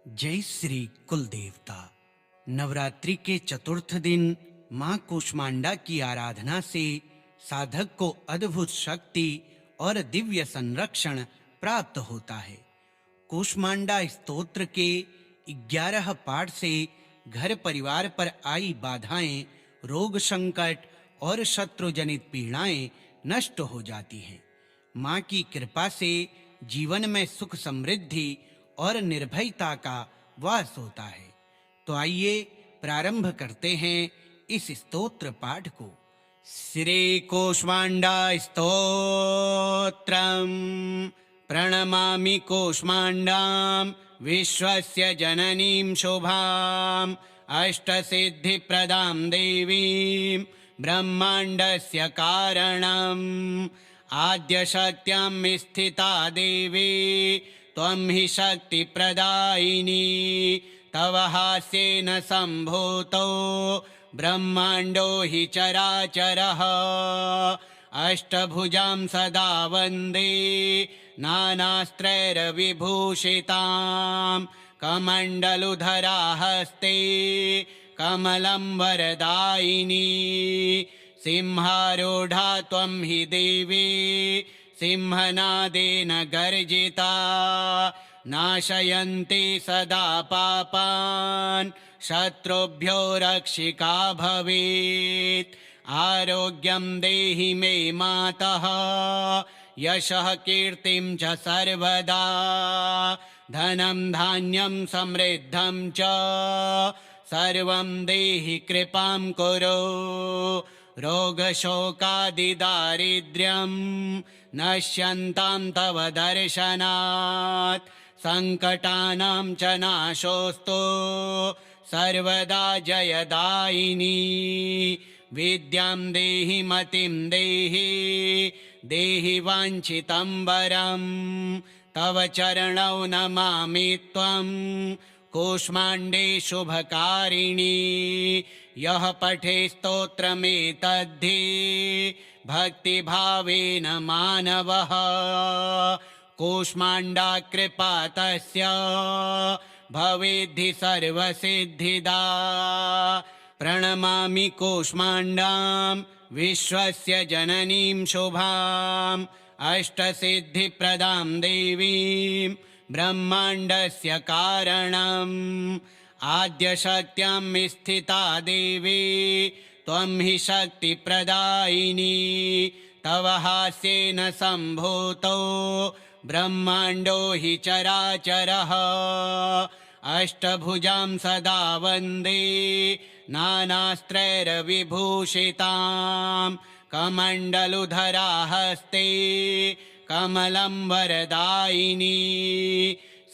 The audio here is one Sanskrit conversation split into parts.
जय श्री कुल देवता। नवरात्रि के चतुर्थ दिन मां कूष्मांडा की आराधना से साधक को अद्भुत शक्ति और दिव्य संरक्षण प्राप्त होता है। कूष्मांडा स्तोत्र के 11 पाठ से घर परिवार पर आई बाधाएं, रोग संकट और शत्रु जनित पीड़ाएं नष्ट हो जाती हैं। मां की कृपा से जीवन में सुख समृद्धि और निर्भयता का वास होता है। तो आइए प्रारंभ करते हैं इस स्तोत्र पाठ को। श्री कूष्मांडा स्तोत्रम्। प्रणमामि कूष्मांडां विश्वस्य जननीं शुभाम् अष्टसिद्धिप्रदां देवीं ब्रह्माण्डस्य कारणम्। आद्यशक्त्यां स्थिता देवी त्वं हि शक्तिप्रदायिनी। तव हास्येन सम्भूतो ब्रह्माण्डो हि चराचरः। अष्टभुजां सदा वन्दे नानास्त्रैर्विभूषितां। कमण्डलुधरा हस्ते कमलं वरदायिनी। सिंहारूढा त्वं हि देवी सिंहनादेन गर्जिता। नाशयन्ति सदा पापान् शत्रुभ्यो रक्षिका भवेत्। आरोग्यं देहि मे मातः यशः कीर्तिं च सर्वदा। धनं धान्यं समृद्धं च सर्वं देहि कृपां कुरु। रोगशोकादिदारिद्र्यं नश्यन्तां तव दर्शनात्। सङ्कटानां च नाशोऽस्तु सर्वदा जयदायिनी। विद्यां देहि मतिं देहि देहि वाञ्छितं वरम्। तव चरणौ नमामि त्वं कूष्माण्डे शुभकारिणी। यः पठे स्तोत्रमेतद्धि भक्तिभावेन मानवः। कूष्माण्डा कृपा तस्य भवेद्धि सर्वसिद्धिदा। प्रणमामि कूष्माण्डां विश्वस्य जननीं शुभाम् अष्टसिद्धिप्रदां देवीं ब्रह्माण्डस्य कारणम्। आद्यशक्त्यां स्थिता देवी त्वं हि शक्तिप्रदायिनी। तव हास्येन सम्भूतो ब्रह्माण्डो हि चराचरः। अष्टभुजां सदा वन्दे नानास्त्रैर्विभूषितां। कमण्डलुधरा हस्ते कमलं वरदायिनी।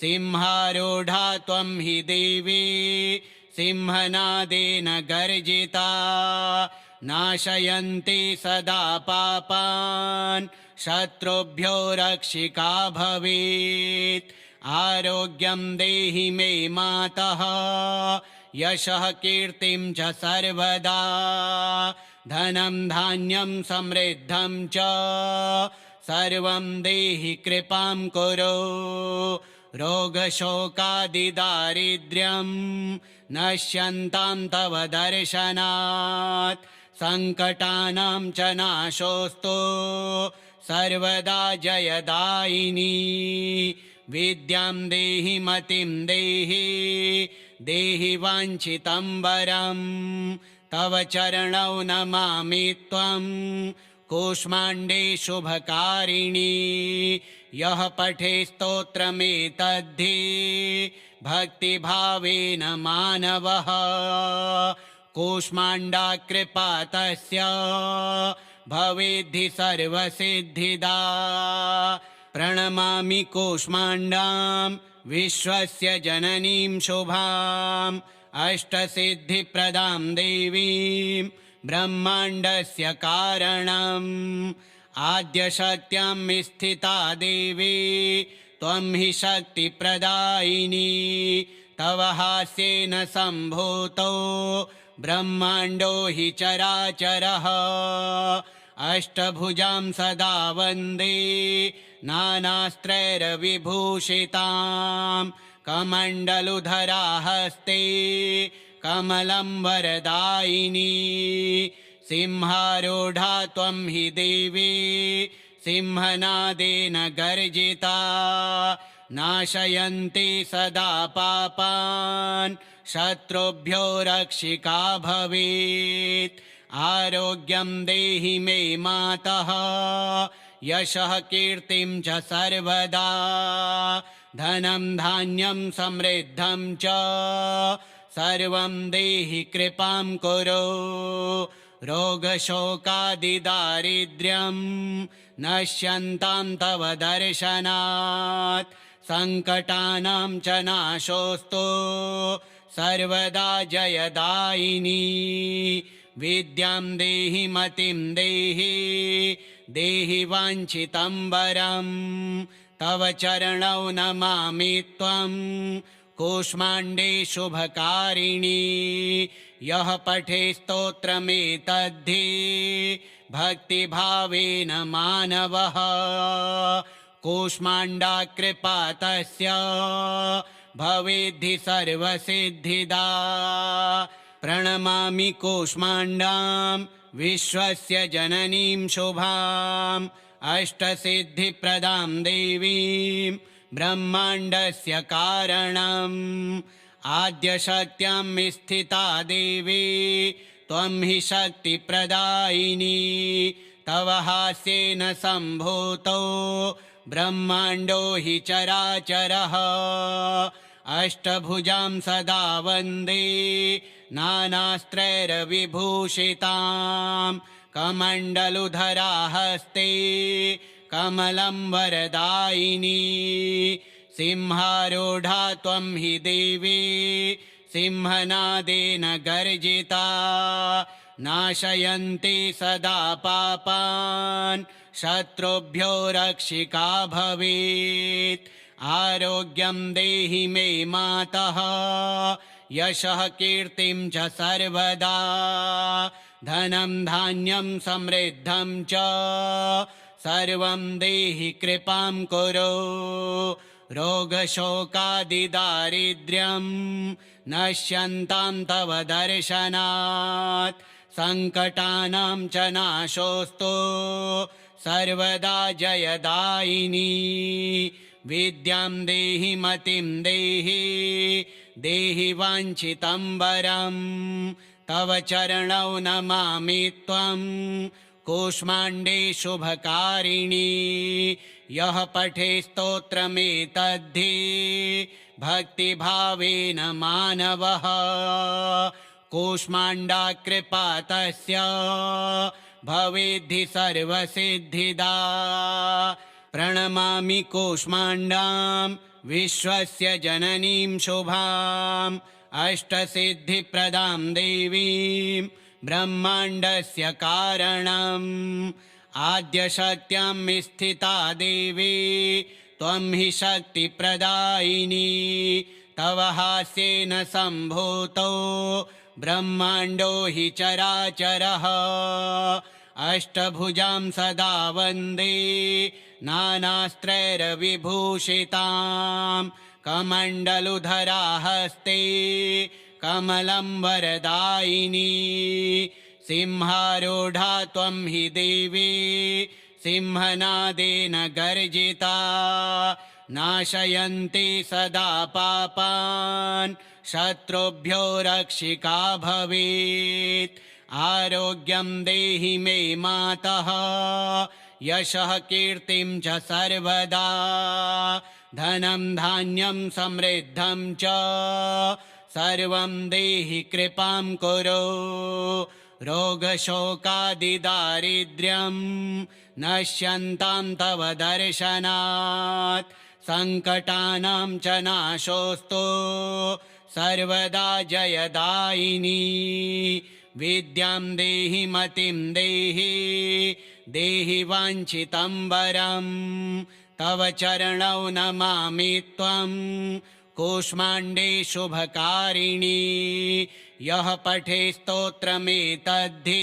सिंहारूढा त्वं हि देवी सिंहनादेन गर्जिता। नाशयन्ति सदा पापान् शत्रुभ्यो रक्षिका भवेत्। आरोग्यं देहि मे मातः यशः कीर्तिं च सर्वदा। धनं धान्यं समृद्धं च सर्वं देहि कृपां कुरु। रोगशोकादिदारिद्र्यं नश्यन्तां तव दर्शनात्। सङ्कटानां च नाशोऽस्तु सर्वदा जयदायिनी। विद्यां देहि मतिं देहि देहि वाञ्छितं वरम्। तव चरणौ नमामि त्वं कूष्माण्डे शुभकारिणी। यः पठे स्तोत्रमेतद्धि भक्तिभावेन मानवः। कूष्माण्डा कृपा तस्य भवेद्धि सर्वसिद्धिदा। प्रणमामि कूष्माण्डां विश्वस्य जननीं शुभाम् अष्टसिद्धिप्रदां देवीं ब्रह्माण्डस्य कारणम्। आद्यशक्त्यां स्थिता देवी त्वं हि शक्तिप्रदायिनी। तव हास्येन सम्भूतो ब्रह्माण्डो हि चराचरः। अष्टभुजां सदा वन्दे नानास्त्रैर्विभूषितां। कमण्डलुधरा हस्ते कमलं वरदायिनी सिंहारूढा त्वं हि देवी सिंहनादेन गर्जिता नाशयन्ति सदा पापान् शत्रुभ्यो रक्षिका भवेत् आरोग्यं देहि मे मातः यशः कीर्तिं च सर्वदा धनं धान्यं समृद्धं च सर्वं देहि कृपां कुरु रोगशोकादिदारिद्र्यं नश्यन्तां तव दर्शनात् संकटानां च नाशोऽस्तु सर्वदा जयदायिनी विद्यां देहि मतिं देहि देहि वाञ्छितं वरं तव चरणौ नमामि त्वं कूष्माण्डे शुभकारिणी यः पठे स्तोत्रमेतद्धि भक्तिभावेन मानवः कूष्माण्डा कृपा तस्य भवेद्धि सर्वसिद्धिदा प्रणमामि कूष्माण्डां विश्वस्य जननीं शुभाम् अष्टसिद्धिप्रदां देवीं ब्रह्माण्डस्य कारणम् आद्यशक्त्यां स्थिता देवी त्वं हि शक्तिप्रदायिनी तव हास्येन सम्भूतो ब्रह्माण्डो हि चराचरः अष्टभुजां सदा वन्दे नानास्त्रैर्विभूषितां कमण्डलुधरा हस्ते कमलं वरदायिनी सिंहारूढा त्वं हि देवी सिंहनादेन गर्जिता नाशयन्ति सदा पापान् शत्रुभ्यो रक्षिका भवेत् आरोग्यं देहि मे मातः यशः कीर्तिं च सर्वदा धनं धान्यं समृद्धं च सर्वं देहि कृपां कुरु रोगशोकादिदारिद्र्यं नश्यन्तां तव दर्शनात् संकटानां च नाशोऽस्तु सर्वदा जयदायिनी विद्यां देहि मतिं देहि देहि वाञ्छितं वरं तव चरणौ नमामि त्वं कूष्माण्डे शुभकारिणी यः पठे स्तोत्रमेतद्धि भक्तिभावेन मानवः कूष्माण्डा कृपा तस्य भवेद्धि सर्वसिद्धिदा प्रणमामि कूष्माण्डां विश्वस्य जननीं शुभाम् अष्टसिद्धिप्रदां देवीं ब्रह्माण्डस्य कारणम् आद्यशक्त्यां स्थिता देवी त्वं हि शक्तिप्रदायिनी तव हास्येन सम्भूतो ब्रह्माण्डो हि चराचरः अष्टभुजां सदा वन्दे नानास्त्रैर्विभूषितां कमण्डलुधरा हस्ते कमलं वरदायिनी सिंहारूढा त्वं हि देवी सिंहनादेन गर्जिता नाशयन्ति सदा पापान् शत्रुभ्यो रक्षिका भवेत् आरोग्यं देहि मे मातः यशः कीर्तिं च सर्वदा धनं धान्यं समृद्धं च सर्वं देहि कृपां कुरु रोगशोकादिदारिद्र्यं नश्यन्तां तव दर्शनात् संकटानां च नाशोऽस्तु सर्वदा जयदायिनी विद्यां देहि मतिं देहि देहि वाञ्छितं वरं तव चरणौ नमामि त्वं कूष्माण्डे शुभकारिणी यः पठे स्तोत्रमेतद्धि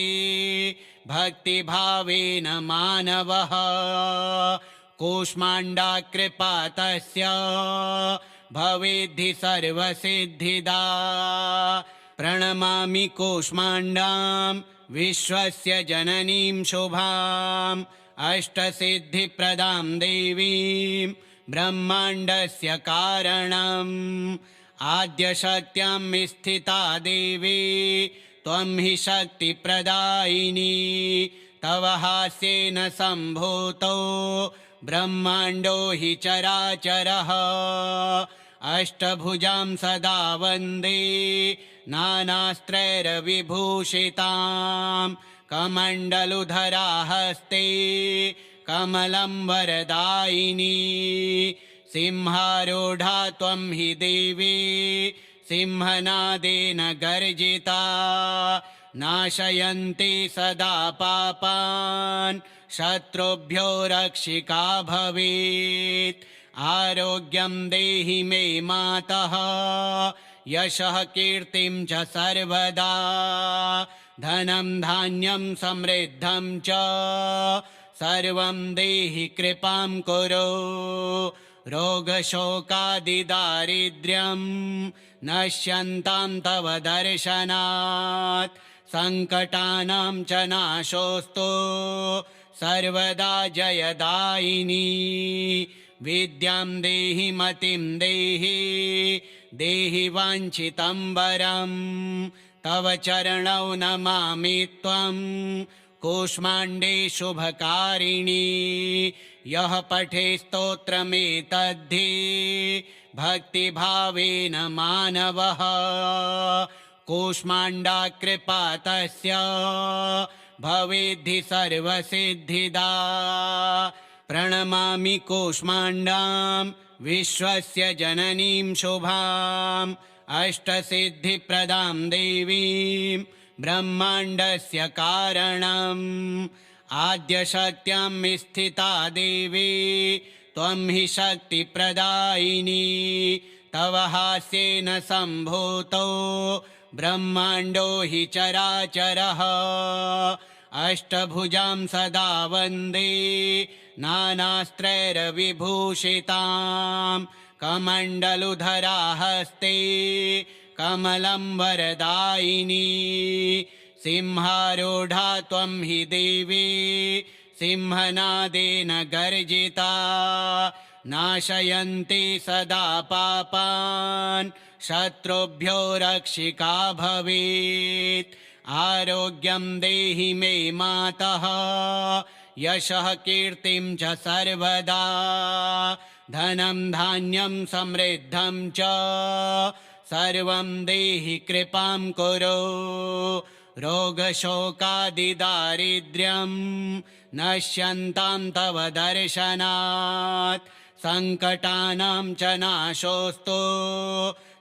भक्तिभावेन मानवः कूष्माण्डा कृपा तस्य भवेद्धि सर्वसिद्धिदा। प्रणमामि कूष्माण्डां विश्वस्य जननीं शुभाम् अष्टसिद्धिप्रदां देवीं ब्रह्माण्डस्य कारणम्। आद्यशक्त्यां स्थिता देवी त्वं हि शक्तिप्रदायिनी। तव हास्येन सम्भूतो ब्रह्माण्डो हि चराचरः। अष्टभुजां सदा वन्दे नानास्त्रैर्विभूषितां। कमण्डलुधरा हस्ते कमलं वरदायिनी। सिंहारूढा त्वं हि देवी सिंहनादेन गर्जिता। नाशयन्ति सदा पापान् शत्रुभ्यो रक्षिका भवेत्। आरोग्यं देहि मे मातः यशः कीर्तिं च सर्वदा। धनं धान्यं समृद्धं च सर्वं देहि कृपां कुरु। रोगशोकादिदारिद्र्यं नश्यन्तां तव दर्शनात्। सङ्कटानां च नाशोऽस्तु सर्वदा जयदायिनी। विद्यां देहि मतिं देहि देहि वाञ्छितं वरं। तव चरणौ नमामि त्वं कूष्माण्डे शुभकारिणी। यः पठे स्तोत्रमेतद्धि भक्तिभावेन मानवः कूष्माण्डा कृपा तस्य भवेद्धि सर्वसिद्धिदा। प्रणमामि कूष्माण्डां विश्वस्य जननीं शुभाम् अष्टसिद्धिप्रदां देवीं ब्रह्माण्डस्य कारणम्। आद्यशक्त्यां स्थिता देवी त्वं हि शक्तिप्रदायिनी। तव हास्येन सम्भूतो ब्रह्माण्डो हि चराचरः। अष्टभुजां सदा वन्दे नानास्त्रैर्विभूषितां। कमण्डलुधरा हस्ते कमलं वरदायिनी। सिंहारूढा त्वं हि देवी सिंहनादेन गर्जिता। नाशयन्ति सदा पापान् शत्रुभ्यो रक्षिका भवेत्। आरोग्यं देहि मे मातः यशः कीर्तिं च सर्वदा। धनं धान्यं समृद्धं च सर्वं देहि कृपां कुरु। रोगशोकादिदारिद्र्यं नश्यन्तां तव दर्शनात्। सङ्कटानां च नाशोऽस्तु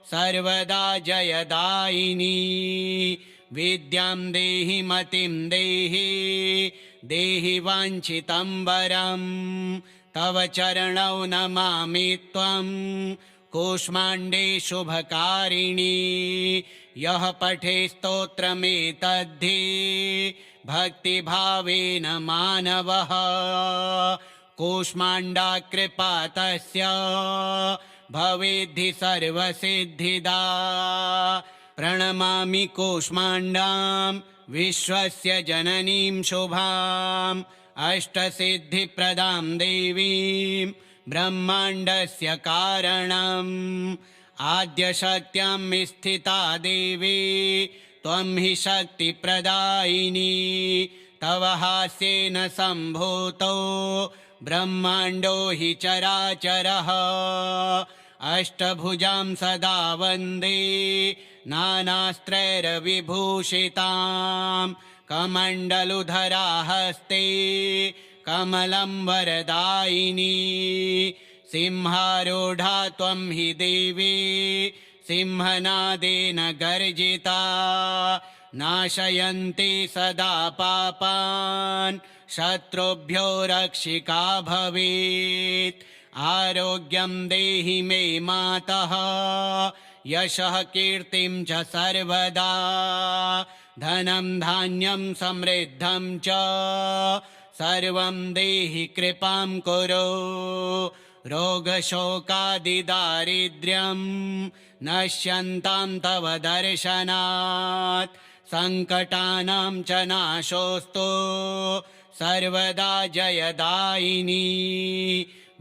सर्वदा जयदायिनी। विद्यां देहि मतिं देहि देहि वाञ्छितं वरं। तव चरणौ नमामि त्वं कूष्माण्डे शुभकारिणी। यः पठे स्तोत्रमेतद्धि भक्तिभावेन मानवः कूष्माण्डा कृपा तस्य भवेद्धि सर्वसिद्धिदा। प्रणमामि कूष्माण्डां विश्वस्य जननीं शुभाम् अष्टसिद्धिप्रदां देवीं ब्रह्माण्डस्य कारणम्। आद्यशक्त्यां स्थिता देवी त्वं हि शक्तिप्रदायिनी। तव हास्येन सम्भूतो ब्रह्माण्डो हि चराचरः। अष्टभुजां सदा वन्दे नानास्त्रैर्विभूषितां। कमण्डलुधरा हस्ते कमलं वरदायिनी। सिंहारूढा त्वं हि देवी सिंहनादेन गर्जिता। नाशयन्ति सदा पापान् शत्रुभ्यो रक्षिका भवेत्। आरोग्यं देहि मे मातः यशः कीर्तिं च सर्वदा। धनं धान्यं समृद्धं च सर्वं देहि कृपां कुरु। रोगशोकादिदारिद्र्यं नश्यन्तां तव दर्शनात् सङ्कटानां च नाशोऽस्तु सर्वदा जयदायिनी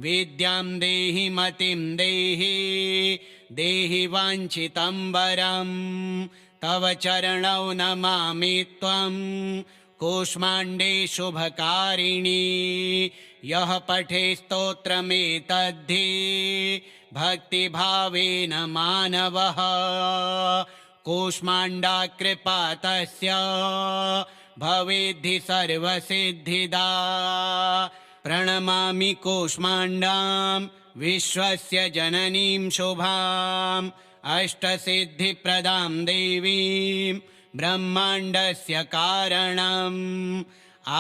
विद्यां देहि मतिं देहि देहि वाञ्छितं वरं तव चरणौ नमामि त्वं कूष्माण्डे शुभकारिणी यः पठे स्तोत्रमेतद्धि भक्तिभावेन मानवः कूष्माण्डा कृपा तस्य भवेद्धि सर्वसिद्धिदा प्रणमामि कूष्माण्डां विश्वस्य जननीं शुभाम् अष्टसिद्धिप्रदां देवीं ब्रह्माण्डस्य कारणम्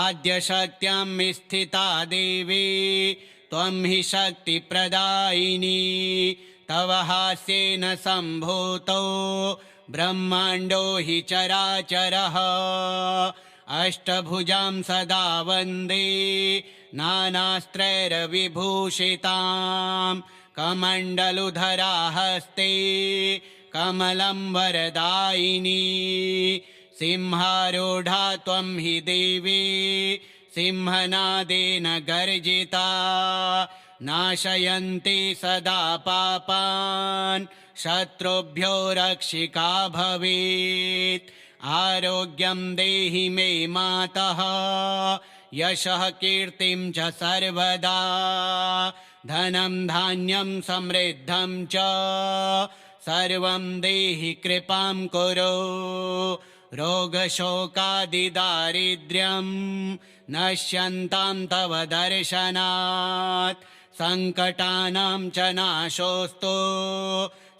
आद्यशक्त्यां स्थिता देवी त्वं हि शक्तिप्रदायिनी तव हास्येन सम्भूतो ब्रह्माण्डो हि चराचरः अष्टभुजां सदा वन्दे नानास्त्रैर्विभूषितां कमण्डलुधरा हस्ते कमलं वरदायिनी सिंहारूढा त्वं हि देवी सिंहनादेन गर्जिता नाशयन्ति सदा पापान् शत्रुभ्यो रक्षिका भवेत् आरोग्यं देहि मे मातः यशः कीर्तिं च सर्वदा धनं धान्यं समृद्धं च सर्वं देहि कृपां कुरु रोगशोकादिदारिद्र्यं नश्यन्तां तव दर्शनात् सङ्कटानां च नाशोऽस्तु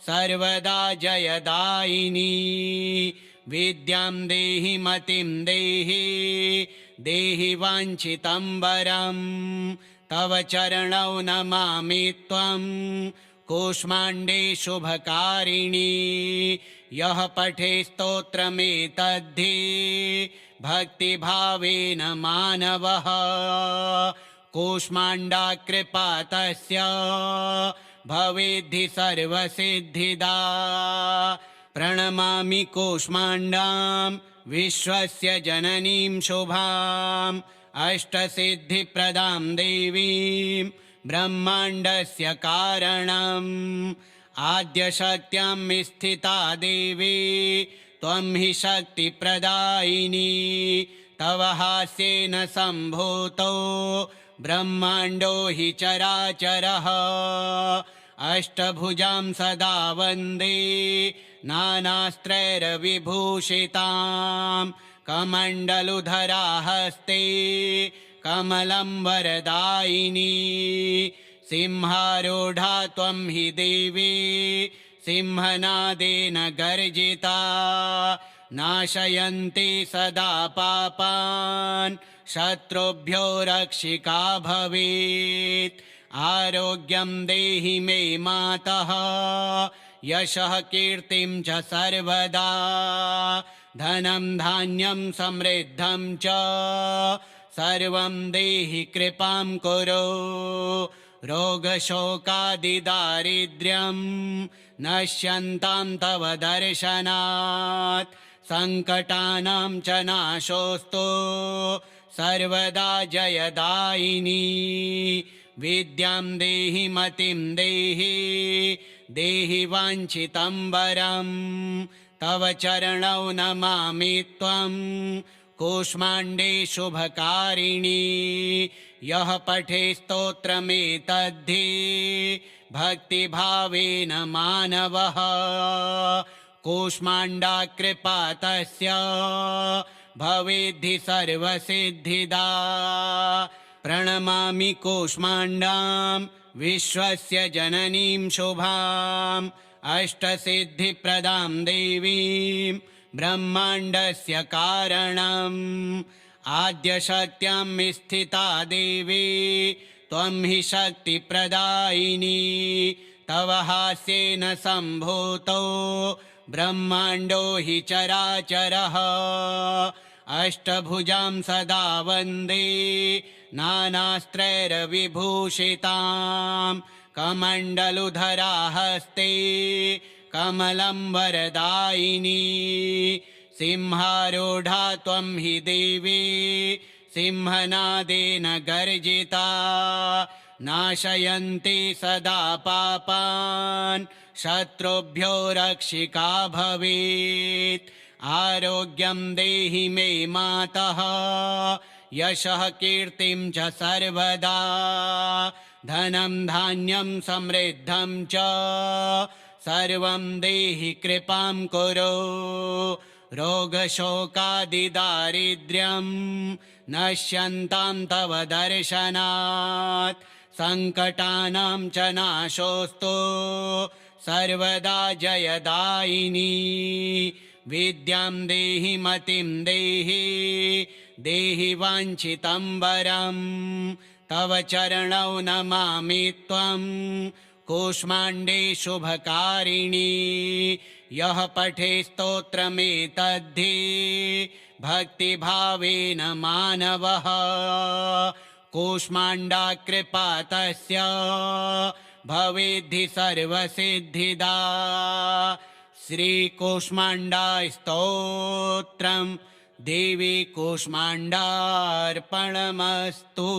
सर्वदा जयदायिनी विद्यां देहि मतिं देहि देहि वाञ्छितं वरं तव चरणौ नमामि त्वं कूष्माण्डे शुभकारिणी यः पठे स्तोत्रमेतद्धि भक्तिभावेन मानवः कूष्माण्डा कृपा तस्य भवेद्धि सर्वसिद्धिदा प्रणमामि कूष्माण्डां विश्वस्य जननीं शुभाम् अष्टसिद्धिप्रदां देवीं ब्रह्माण्डस्य कारणम् आद्यशक्त्यां स्थिता देवी त्वं हि शक्तिप्रदायिनी तव हास्येन सम्भूतो ब्रह्माण्डो हि चराचरः अष्टभुजां सदा वन्दे नानास्त्रैर्विभूषितां कमण्डलुधरा हस्ते कमलं वरदायिनी सिंहारूढा त्वं हि देवी सिंहनादेन गर्जिता नाशयन्ति सदा पापान् शत्रुभ्यो रक्षिका भवेत् आरोग्यं देहि मे मातः यशः कीर्तिं च सर्वदा धनं धान्यं समृद्धं च सर्वं देहि कृपां कुरु रोगशोकादिदारिद्र्यं नश्यन्तां तव दर्शनात् सङ्कटानां च नाशोऽस्तु सर्वदा जयदायिनी विद्यां देहि मतिं देहि देहि वाञ्छितं वरं तव चरणौ नमामि त्वं कूष्माण्डे शुभकारिणी यः पठे स्तोत्रमेतद्धि भक्तिभावेन मानवः कूष्माण्डा कृपा तस्य भवेद्धि सर्वसिद्धिदा प्रणमामि कूष्माण्डां विश्वस्य जननीं शुभाम् अष्टसिद्धिप्रदां देवीं ब्रह्माण्डस्य कारणम् आद्यशक्त्यां स्थिता देवी त्वं हि शक्तिप्रदायिनी तव हास्येन सम्भूतो ब्रह्माण्डो हि चराचरः अष्टभुजां सदा वन्दे नानास्त्रैर्विभूषितां कमण्डलुधरा हस्ते कमलं वरदायिनी सिंहारूढा त्वं हि देवी सिंहनादेन गर्जिता नाशयन्ति सदा पापान् शत्रुभ्यो रक्षिका भवेत् आरोग्यं देहि मे मातः यशः कीर्तिं च सर्वदा धनं धान्यं समृद्धं च सर्वं देहि कृपां कुरु रोगशोकादिदारिद्र्यं नश्यन्तां तव दर्शनात् सङ्कटानां च नाशोऽस्तु सर्वदा जयदायिनी विद्यां देहि मतिं देहि देहि वाञ्छितं वरं तव चरणौ नमामि त्वं कूष्माण्डे शुभकारिणी यः पठे स्तोत्रमेतद्धि भक्तिभावेन मानवः कूष्माण्डा कृपा तस्य भवेद्धि सर्वसिद्धिदा श्रीकूष्माण्डा स्तोत्रम् देवी कूष्माण्डार्पणमस्तु।